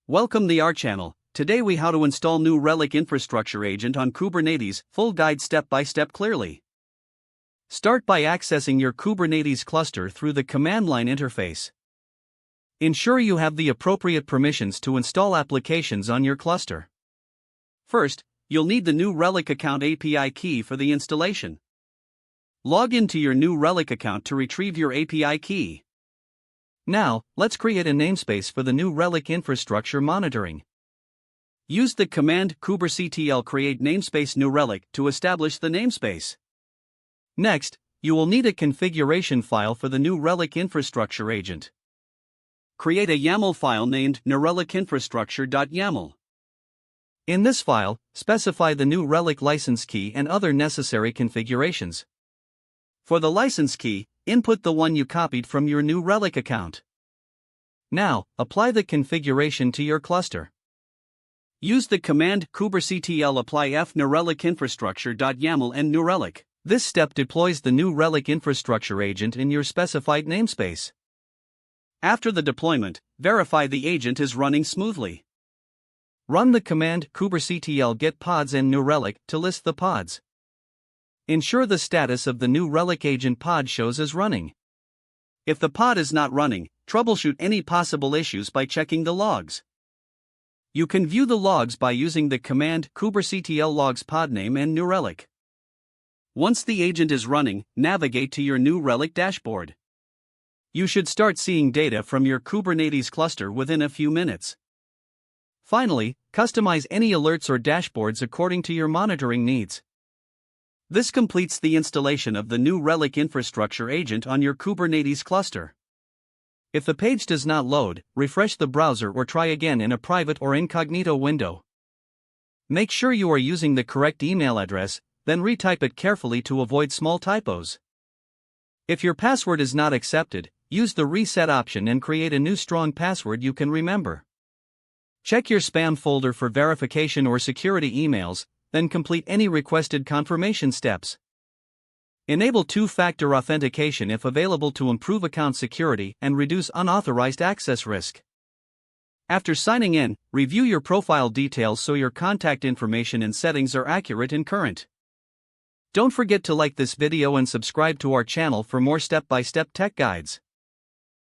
Welcome to our channel. Today we how to install new Relic Infrastructure Agent on Kubernetes, full guide step by step clearly. Start by accessing your Kubernetes cluster through the command line interface. Ensure you have the appropriate permissions to install applications on your cluster. First, you'll need the new Relic account API key for the installation. Log into your new Relic account to retrieve your API key. Now, let's create a namespace for the new Relic infrastructure monitoring. Use the command kubectl create namespace new relic to establish the namespace. Next, you will need a configuration file for the new Relic infrastructure agent. Create a YAML file named relicinfrastructure.yaml. In this file, specify the new Relic license key and other necessary configurations. For the license key, input the one you copied from your new Relic account. Now, apply the configuration to your cluster. Use the command kubectl apply f relicinfrastructure.yaml and new relic. This step deploys the new Relic infrastructure agent in your specified namespace. After the deployment, verify the agent is running smoothly. Run the command kubectl get pods and new relic to list the pods. Ensure the status of the new Relic agent pod shows as running. If the pod is not running, troubleshoot any possible issues by checking the logs. You can view the logs by using the command kubectl logs pod name and new relic. Once the agent is running, navigate to your new Relic dashboard. You should start seeing data from your Kubernetes cluster within a few minutes. Finally, customize any alerts or dashboards according to your monitoring needs. This completes the installation of the new Relic infrastructure agent on your Kubernetes cluster. If the page does not load, refresh the browser or try again in a private or incognito window. Make sure you are using the correct email address, then retype it carefully to avoid small typos. If your password is not accepted, use the reset option and create a new strong password you can remember. Check your spam folder for verification or security emails, then complete any requested confirmation steps. Enable two-factor authentication if available to improve account security and reduce unauthorized access risk. After signing in, review your profile details so your contact information and settings are accurate and current. Don't forget to like this video and subscribe to our channel for more step-by-step tech guides.